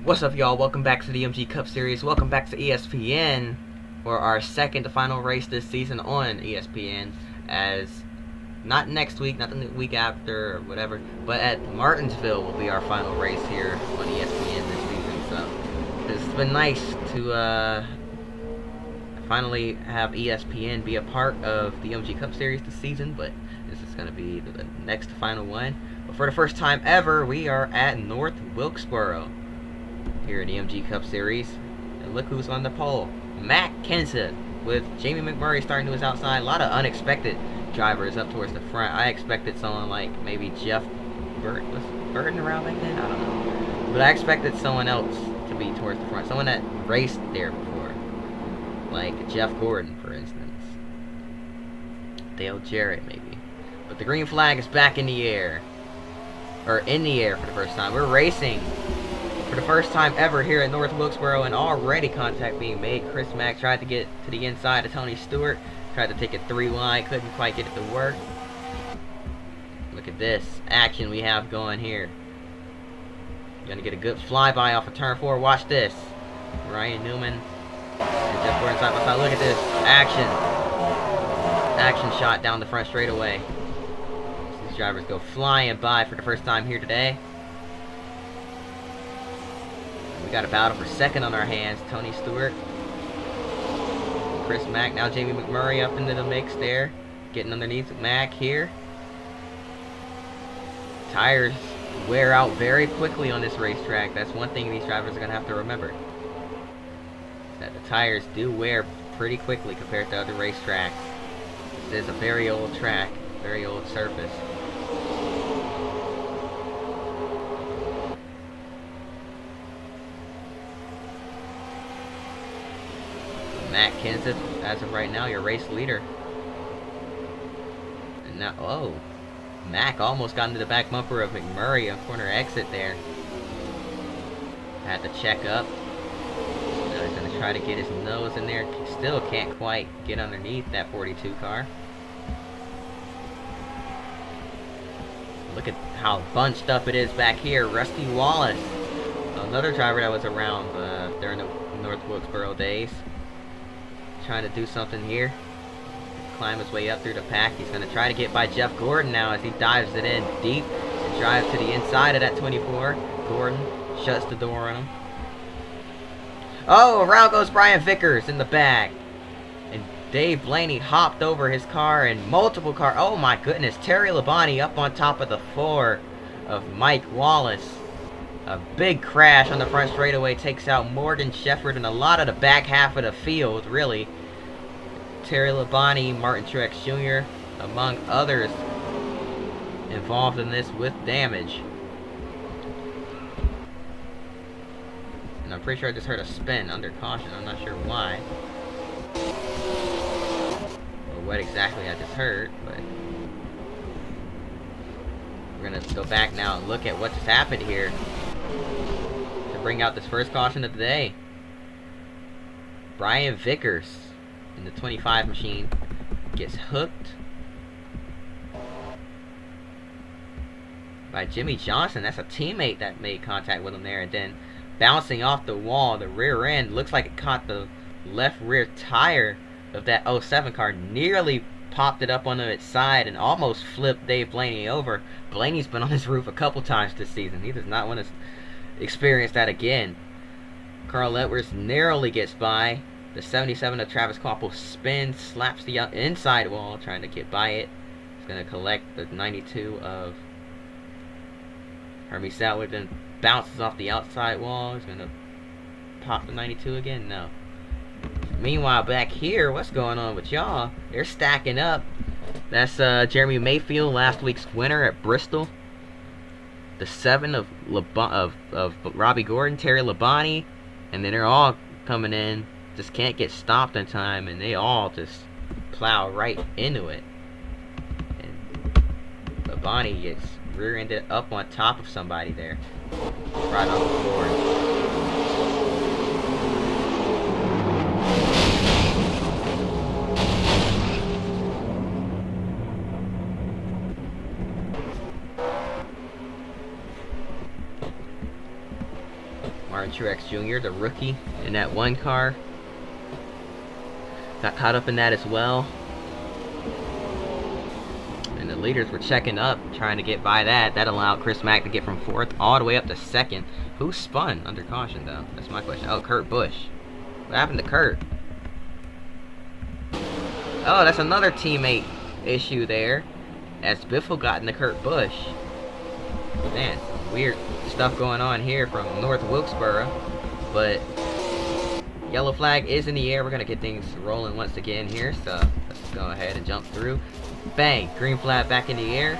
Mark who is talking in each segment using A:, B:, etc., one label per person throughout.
A: What's up, y'all? Welcome back to the MG Cup Series. Welcome back to ESPN for our second to final race this season on ESPN. As not next week, not the week after, or whatever, but at Martinsville will be our final race here on ESPN this season. So it's been nice to finally have ESPN be a part of the MG Cup Series this season, but this is going to be the next final one. But for the first time ever, we are at North Wilkesboro here in the MG Cup Series. And look who's on the pole. Matt Kenseth with Jamie McMurray starting to his outside. A lot of unexpected drivers up towards the front. I expected someone like maybe Jeff Burton. Was Burton around back then? I don't know. But I expected someone else to be towards the front. Someone that raced there before. Like Jeff Gordon, for instance. Dale Jarrett, maybe. But the green flag is back in the air. Or in the air for the first time. We're racing for the first time ever here at North Wilkesboro, and already contact being made. Chris Mack tried to get to the inside of Tony Stewart. Tried to take it 3 wide. Couldn't quite get it to work. Look at this action we have going here. Gonna get a good flyby off of turn 4. Watch this. Ryan Newman and Jeff Gordon side by side. Look at this action. Action shot down the front straightaway. These drivers go flying by for the first time here today. We got a battle for second on our hands. Tony Stewart, Chris Mack, now Jamie McMurray up into the mix there. Getting underneath Mack here. Tires wear out very quickly on this racetrack. That's one thing these drivers are going to have to remember. That the tires do wear pretty quickly compared to other racetracks. This is a very old track, very old surface. Matt Kenseth, as of right now, your race leader. And now, oh, Mack almost got into the back bumper of McMurray on corner exit there. Had to check up. Now he's going to try to get his nose in there. Still can't quite get underneath that 42 car. Look at how bunched up it is back here. Rusty Wallace, another driver that was around during the North Wilkesboro days. Trying to do something here. Climb his way up through the pack. He's going to try to get by Jeff Gordon now as he dives it in deep and drives to the inside of that 24. Gordon shuts the door on him. Oh, around goes Brian Vickers in the back. And Dave Blaney hopped over his car and multiple cars. Oh my goodness. Terry Labonte up on top of the 4 of Mike Wallace. A big crash on the front straightaway takes out Morgan Shefford and a lot of the back half of the field, really. Terry Labonte, Martin Truex Jr., among others involved in this with damage. And I'm pretty sure I just heard a spin under caution. I'm not sure why. Or what exactly I just heard, but we're going to go back now and look at what just happened here to bring out this first caution of the day. Brian Vickers in the 25 machine gets hooked by Jimmy Johnson. That's a teammate that made contact with him there, and then bouncing off the wall, the rear end looks like it caught the left rear tire of that 07 car, nearly popped it up onto its side and almost flipped Dave Blaney over. Blaney's been on his roof a couple times this season. He does not want to experience that again. Carl Edwards narrowly gets by. The 77 of Travis Koppel spins, slaps the inside wall, trying to get by it. He's going to collect the 92 of Hermie Salwood, then bounces off the outside wall. He's going to pop the 92 again? No. Meanwhile, back here, what's going on with y'all? They're stacking up. That's Jeremy Mayfield, last week's winner at Bristol. The 7 of Robbie Gordon, Terry Labonte, and then they're all coming in. Just can't get stopped in time, and they all just plow right into it. And Labonte gets rear-ended up on top of somebody there, right off the board. Martin Truex Jr., the rookie, in that one car. Got caught up in that as well. And the leaders were checking up, trying to get by that. That allowed Chris Mack to get from 4th all the way up to 2nd. Who spun under caution, though? That's my question. Oh, Kurt Busch. What happened to Kurt? Oh, that's another teammate issue there, as Biffle got into Kurt Busch. Man, weird stuff going on here from North Wilkesboro. But yellow flag is in the air. We're going to get things rolling once again here. So let's go ahead and jump through. Bang! Green flag back in the air.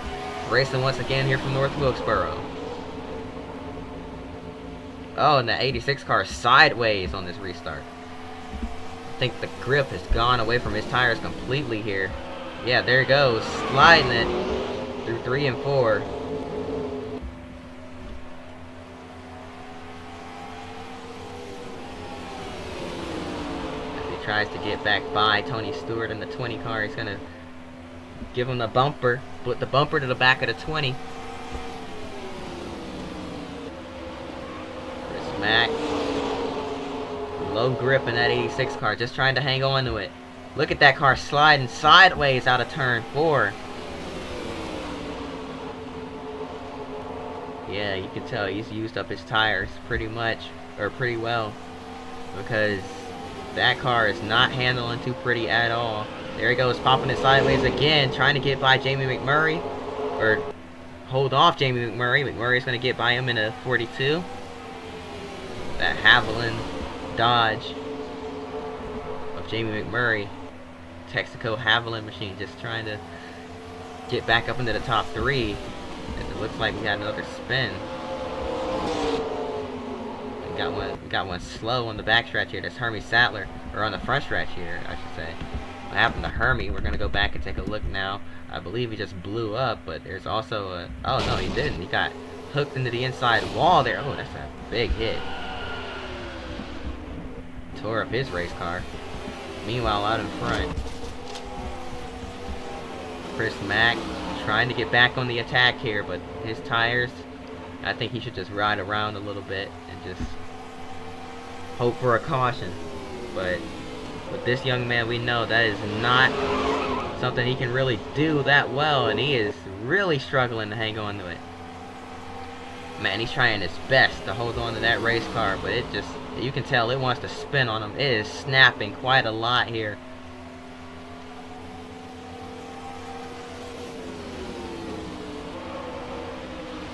A: Racing once again here from North Wilkesboro. Oh, and the 86 car sideways on this restart. I think the grip has gone away from his tires completely here. Yeah, there it goes. Sliding it through 3 and 4. As he tries to get back by Tony Stewart in the 20 car, he's going to give him the bumper. Put the bumper to the back of the 20. Chris Mack. Low grip in that 86 car, just trying to hang on to it. Look at that car sliding sideways out of turn 4. Yeah, you can tell he's used up his tires pretty much, or pretty well, because that car is not handling too pretty at all. There he goes, popping it sideways again, trying to get by Jamie McMurray, or hold off Jamie McMurray. McMurray's going to get by him in a 42. That Haviland Dodge of Jamie McMurray, Texaco Haviland machine, just trying to get back up into the top 3. And it looks like we got another spin. We got one slow on the back stretch here. That's Hermie Sattler, or on the front stretch here, I should say. What happened to Hermie? We're gonna go back and take a look now. I believe he just blew up, but there's also a... Oh no, he didn't. He got hooked into the inside wall there. Oh, that's a big hit. Tore up his race car. Meanwhile, out in front, Chris Mack trying to get back on the attack here, but his tires, I think he should just ride around a little bit and just hope for a caution. But with this young man, we know that is not something he can really do that well, and he is really struggling to hang on to it. Man, he's trying his best to hold on to that race car, but it just, you can tell it wants to spin on him. It is snapping quite a lot here.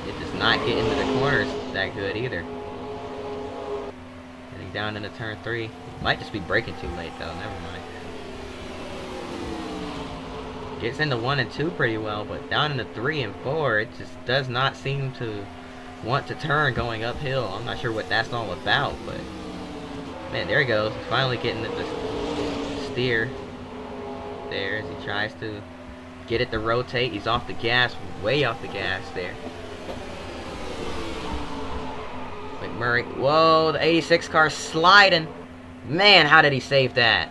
A: It does not get into the corners that good either. Getting down into turn 3. Might just be braking too late though, never mind. Gets into 1 and 2 pretty well, but down into 3 and 4, it just does not seem to want to turn going uphill. I'm not sure what that's all about, but man, there he goes. Finally getting it to steer there as he tries to get it to rotate. He's off the gas, way off the gas there. McMurray, whoa, the 86 car sliding. Man, how did he save that?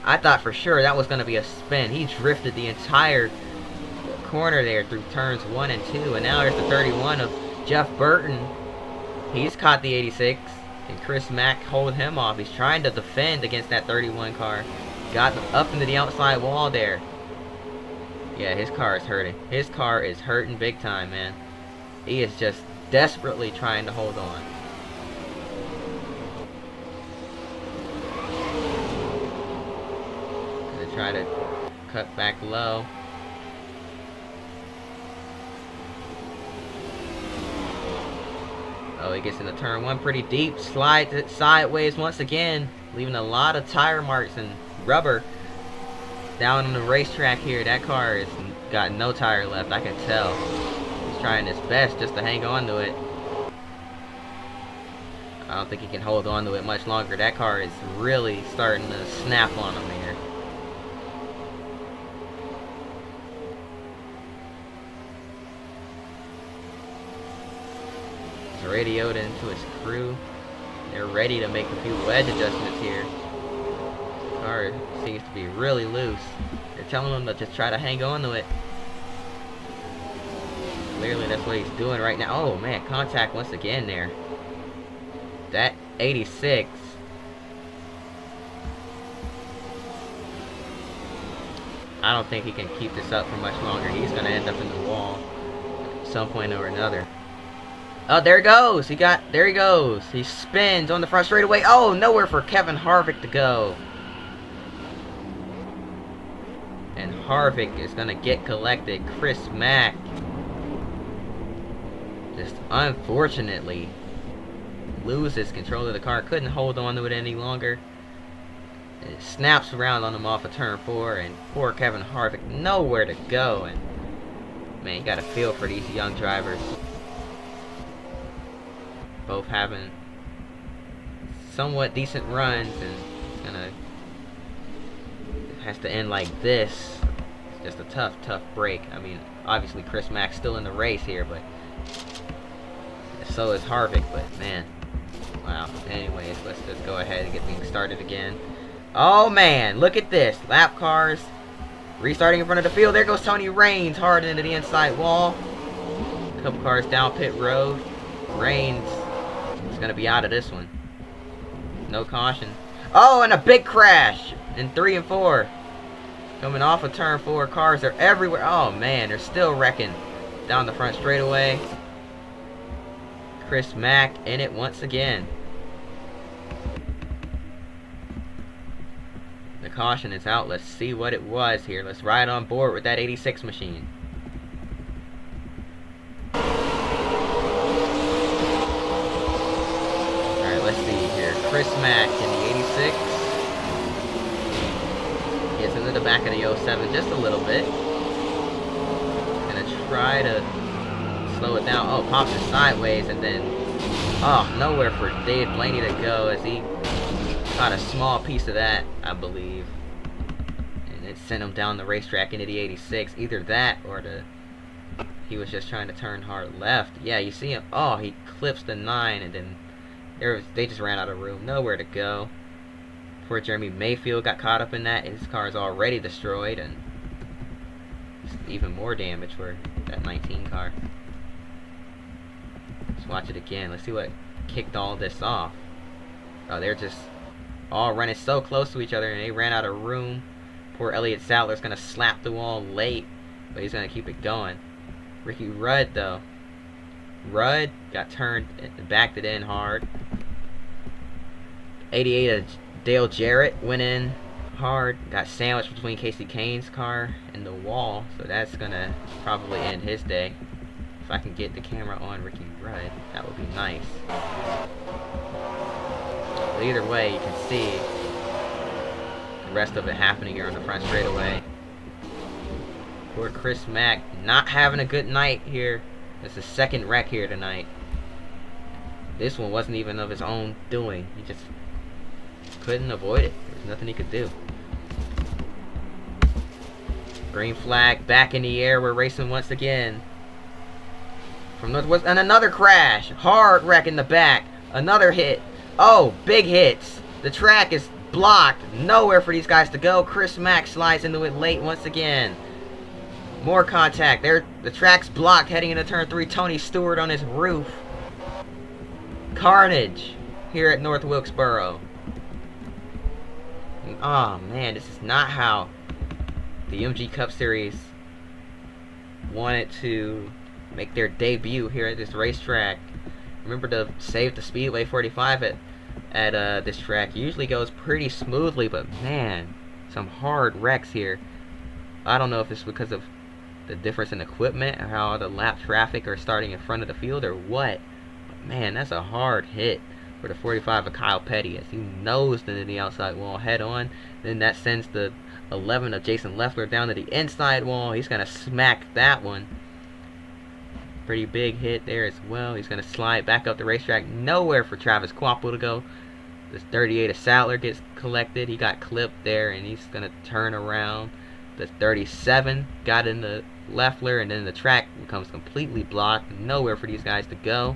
A: I thought for sure that was going to be a spin. He drifted the entire corner there through turns 1 and 2, and now there's the 31 of Jeff Burton. He's caught the 86, and Chris Mack hold him off. He's trying to defend against that 31 car. Got up into the outside wall there. Yeah, his car is hurting. His car is hurting big time, man. He is just desperately trying to hold on. Gonna try to cut back low. Oh, he gets into turn 1 pretty deep. Slides it sideways once again, leaving a lot of tire marks and rubber down on the racetrack here. That car has got no tire left, I can tell. He's trying his best just to hang on to it. I don't think he can hold on to it much longer. That car is really starting to snap on him here. He's radioed into his crew. They're ready to make a few wedge adjustments here. The car seems to be really loose. They're telling him to just try to hang on to it. Clearly that's what he's doing right now. Oh man, contact once again there. That 86. I don't think he can keep this up for much longer. He's going to end up in the wall at some point or another. Oh, there he goes. There he goes. He spins on the front straightaway. Oh, nowhere for Kevin Harvick to go. And Harvick is going to get collected. Chris Mack just unfortunately loses control of the car. Couldn't hold on to it any longer. It snaps around on him off of turn 4, and poor Kevin Harvick nowhere to go. And man, you got to feel for these young drivers. Both having somewhat decent runs, and it has to end like this. It's just a tough break. I mean, obviously Chris Mack's still in the race here, but so is Harvick. But man, wow. Anyways, let's just go ahead and get things started again. Oh man, look at this. Lap cars restarting in front of the field. There goes Tony Raines hard into the inside wall. A couple cars down pit road. Raines is going to be out of this one. No caution. Oh, and a big crash in 3 and 4. Coming off of turn 4. Cars are everywhere. Oh man, they're still wrecking down the front straightaway. Chris Mack in it once again. The caution is out. Let's see what it was here. Let's ride on board with that 86 machine. Alright, let's see here. Chris Mack in the 86. Gets into the back of the 07 just a little bit. Gonna try to slow it down. Oh, pops it sideways, and then nowhere for Dave Blaney to go as he caught a small piece of that, I believe, and it sent him down the racetrack into the 86. Either that or he was just trying to turn hard left. Yeah, you see him. Oh, he clips the 9, and then they just ran out of room. Nowhere to go. Poor Jeremy Mayfield got caught up in that. His car is already destroyed, and even more damage for that 19 car. Let's watch it again. Let's see what kicked all this off. Oh, they're just all running so close to each other, and they ran out of room. Poor Elliott Sadler's going to slap the wall late, but he's going to keep it going. Ricky Rudd, though. Rudd got turned, backed it in hard. 88 of Dale Jarrett went in hard. Got sandwiched between Casey Kane's car and the wall, so that's going to probably end his day. If I can get the camera on Ricky Rudd, that would be nice. But either way, you can see the rest of it happening here on the front straightaway. Poor Chris Mack not having a good night here. It's his second wreck here tonight. This one wasn't even of his own doing. He just couldn't avoid it. There's nothing he could do. Green flag back in the air. We're racing once again. From North West, and another crash. Hard wreck in the back. Another hit. Oh, big hits. The track is blocked. Nowhere for these guys to go. Chris Mack slides into it late once again. More contact. There, the track's blocked heading into turn 3. Tony Stewart on his roof. Carnage here at North Wilkesboro. Oh man, this is not how the MG Cup Series wanted to make their debut here at this racetrack. Remember to save the Speedway 45 at this track. Usually goes pretty smoothly, but man, some hard wrecks here. I don't know if it's because of the difference in equipment or how the lap traffic are starting in front of the field or what. But man, that's a hard hit for the 45 of Kyle Petty as he nosed into the outside wall head on. Then that sends the 11 of Jason Leffler down to the inside wall. He's going to smack that one. Pretty big hit there as well. He's going to slide back up the racetrack. Nowhere for Travis Quapple to go. This 38 of Sadler gets collected. He got clipped there, and he's going to turn around. The 37 got in the Leffler, and then the track becomes completely blocked. Nowhere for these guys to go.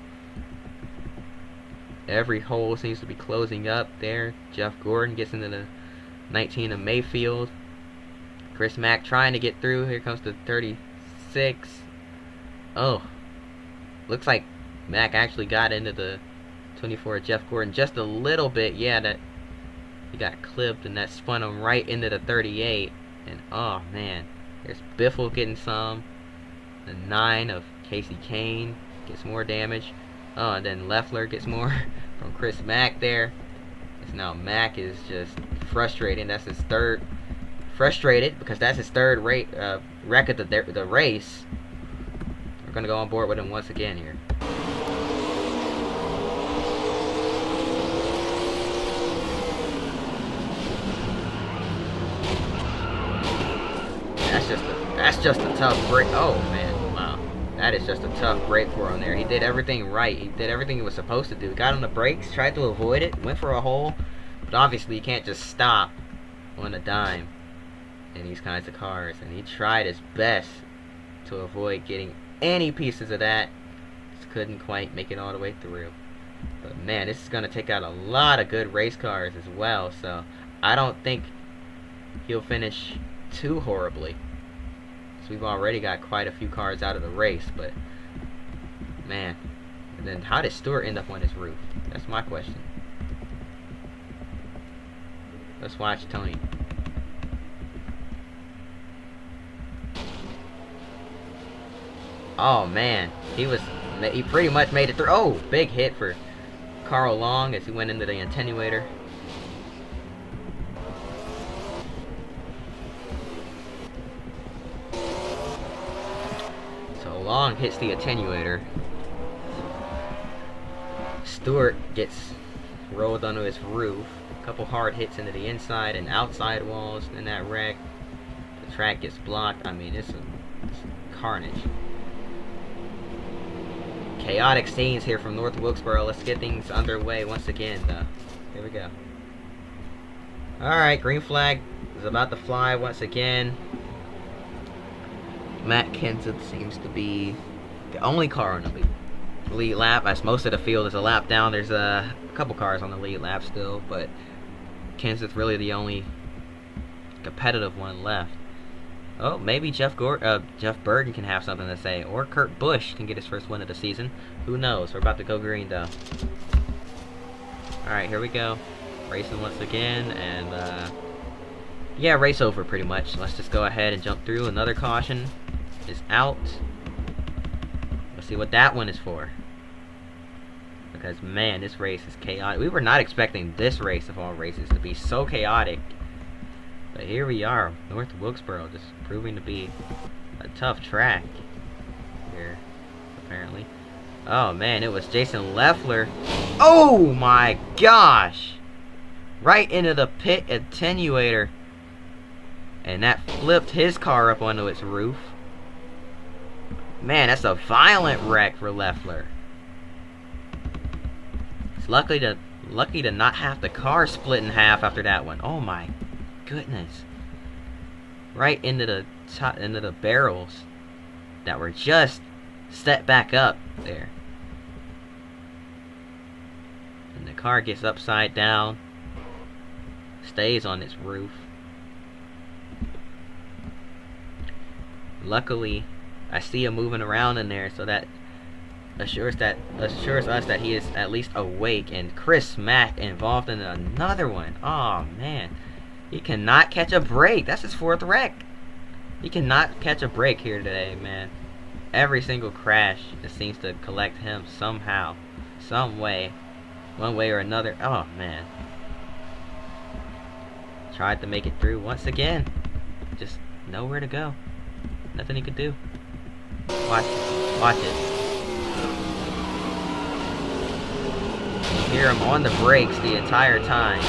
A: Every hole seems to be closing up there. Jeff Gordon gets into the 19 of Mayfield. Chris Mack trying to get through. Here comes the 36. Oh. Looks like Mack actually got into the 24, Jeff Gordon, just a little bit. Yeah, that he got clipped, and that spun him right into the 38. And oh man, there's Biffle getting some. The 9 of Casey Kane gets more damage. Oh, and then Leffler gets more from Chris Mack there. So now Mack is just frustrating. That's his third. Frustrated because that's his third wreck of the race. We're gonna go on board with him once again here. That's just a tough break. Oh man, wow, that is just a tough break for him there. He did everything right. He did everything he was supposed to do. Got on the brakes, tried to avoid it, went for a hole, but obviously you can't just stop on a dime in these kinds of cars. And he tried his best to avoid getting any pieces of that. Just couldn't quite make it all the way through. But man, this is gonna take out a lot of good race cars as well. So I don't think he'll finish too horribly. So we've already got quite a few cars out of the race, but man, and then how did Stewart end up on his roof? That's my question. Let's watch Tony. Oh man, he pretty much made it through. Oh, big hit for Carl Long as he went into the attenuator. Long hits the attenuator. Stewart gets rolled onto his roof. A couple hard hits into the inside and outside walls in that wreck. The track gets blocked. I mean, it's carnage. Chaotic scenes here from North Wilkesboro. Let's get things underway once again, though. Here we go. Alright, green flag is about to fly once again. Matt Kenseth seems to be the only car on the lead lap, as most of the field is a lap down. There's a couple cars on the lead lap still, but Kenseth really the only competitive one left. Oh, maybe Jeff Burton can have something to say, or Kurt Busch can get his first win of the season. Who knows? We're about to go green, though. Alright, here we go. Racing once again, and yeah, race over pretty much. Let's just go ahead and jump through. Another caution is out. Let's see what that one is for. Because man, this race is chaotic. We were not expecting this race of all races to be so chaotic. But here we are, North Wilkesboro, just proving to be a tough track here, apparently. Oh man, it was Jason Leffler. Oh my gosh! Right into the pit attenuator. And that flipped his car up onto its roof. Man, that's a violent wreck for Leffler. It's lucky to not have the car split in half after that one. Oh my goodness. Right into the barrels that were just set back up there. And the car gets upside down. Stays on its roof. Luckily, I see him moving around in there, so that assures us that he is at least awake. And Chris Mack involved in another one. Oh man, he cannot catch a break. That's his fourth wreck. He cannot catch a break here today, man. Every single crash just seems to collect him somehow, some way, one way or another. Oh man, tried to make it through once again. Just nowhere to go. Nothing he could do. Watch it. Watch it. You hear him on the brakes the entire time.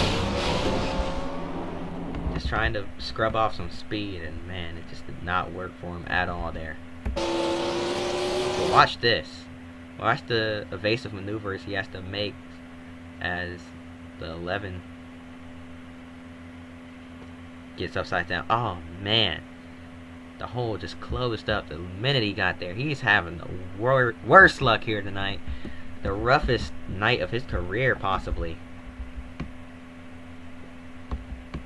A: Just trying to scrub off some speed, and man, it just did not work for him at all there. But watch this. Watch the evasive maneuvers he has to make as the 11 gets upside down. Oh man. The hole just closed up the minute he got there. He's having the worst luck here tonight. The roughest night of his career, possibly.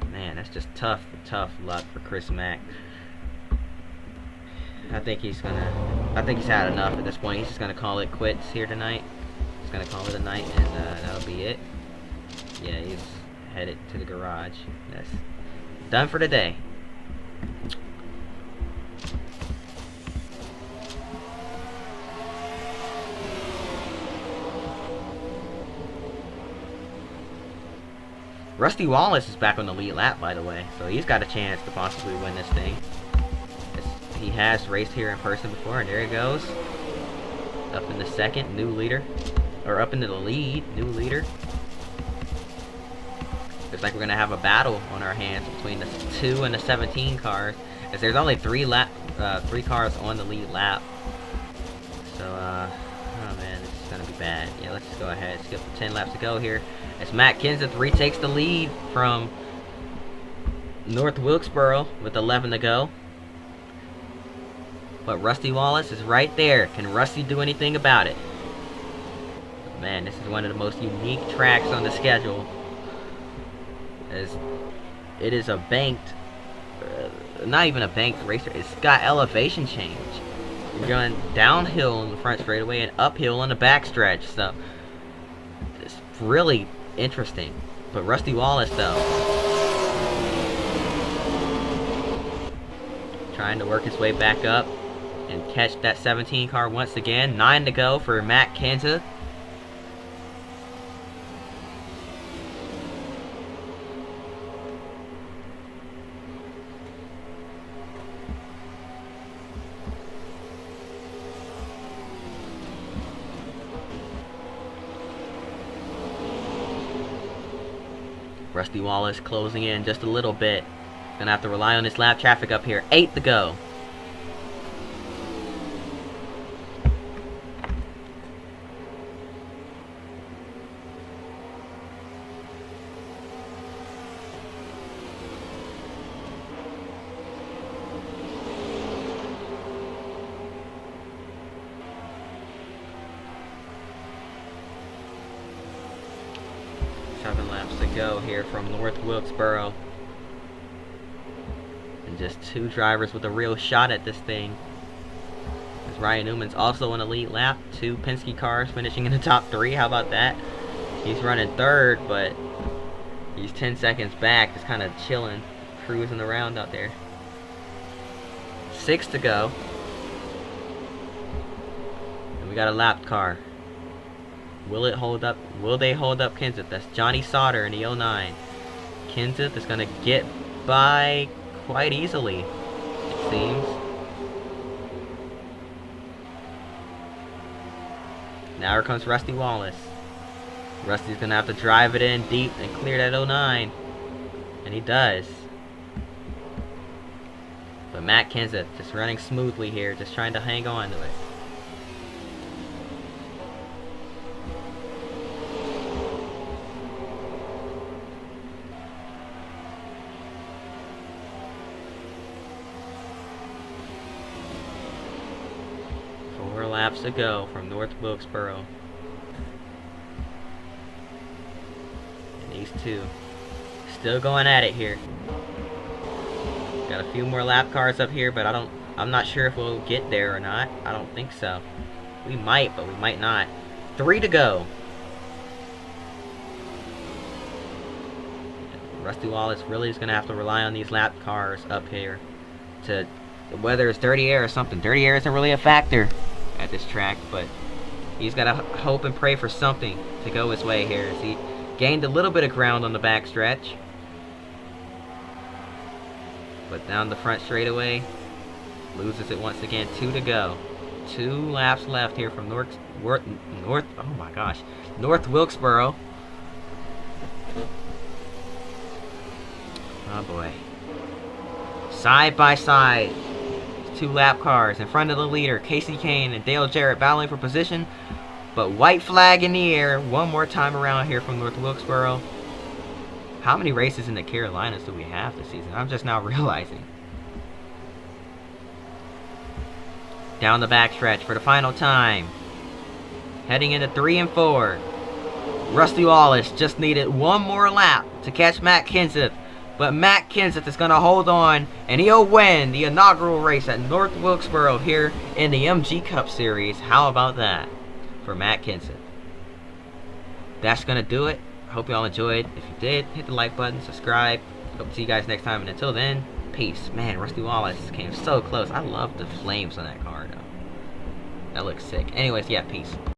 A: Man, that's just tough luck for Chris Mack. I think he's had enough at this point. He's just gonna call it quits here tonight. just gonna call it a night, and that'll be it. Yeah, he's headed to the garage. That's done for the day. Rusty Wallace is back on the lead lap, by the way, so he's got a chance to possibly win this thing. He has raced here in person before, and there he goes. Up in the second, new leader. Or up into the lead, new leader. Looks like we're going to have a battle on our hands between the 2 and the 17 cars, as there's only 3 cars on the lead lap. So, oh man, this is going to be bad. Yeah, let's just go ahead, skip the 10 laps to go here. As Matt Kenseth retakes the lead from North Wilkesboro with 11 to go. But Rusty Wallace is right there. Can Rusty do anything about it? Man, this is one of the most unique tracks on the schedule, as it is a banked, not even a banked racer. It's got elevation change. You're going downhill on the front straightaway and uphill on the backstretch, so it's really interesting. But Rusty Wallace, though, trying to work his way back up and catch that 17 car once again. 9 to go for Matt Kenseth. Rusty Wallace closing in just a little bit. Gonna have to rely on this lap traffic up here. 8 to go. Laps to go here from North Wilkesboro, and just 2 drivers with a real shot at this thing. As Ryan Newman's also on a lead lap, 2 Penske cars finishing in the top 3. How about that? He's running 3rd, but he's 10 seconds back, just kind of chilling, cruising around out there. 6 to go, and we got a lap car. Will it hold up? Will they hold up Kenseth? That's Johnny Sauter in the 09. Kenseth is going to get by quite easily, it seems. Now here comes Rusty Wallace. Rusty's going to have to drive it in deep and clear that 09. And he does. But Matt Kenseth just running smoothly here, just trying to hang on to it. Laps to go from North Wilkesboro. And these 2 still going at it here. Got a few more lap cars up here, but I'm not sure if we'll get there or not. I don't think so. We might, but we might not. 3 to go. Rusty Wallace really is going to have to rely on these lap cars up here to, whether it's dirty air or something. Dirty air isn't really a factor at this track, but he's got to hope and pray for something to go his way here, as he gained a little bit of ground on the backstretch, but down the front straightaway loses it once again. 2 to go. 2 laps left here from North Wilkesboro. Oh boy. Side by side, 2 lap cars in front of the leader, Casey Kane and Dale Jarrett battling for position, but white flag in the air one more time around here from North Wilkesboro. How many races in the Carolinas do we have this season? I'm just now realizing. Down the backstretch for the final time, heading into 3 and 4. Rusty Wallace just needed one more lap to catch Matt Kenseth. But Matt Kenseth is going to hold on, and he'll win the inaugural race at North Wilkesboro here in the MG Cup Series. How about that for Matt Kenseth? that's gonna do it. Hope y'all enjoyed. If you did, hit the like button, subscribe. Hope to see you guys next time. And until then, peace. Man, Rusty Wallace came so close. I love the flames on that car, though. That looks sick. Anyways, yeah, peace.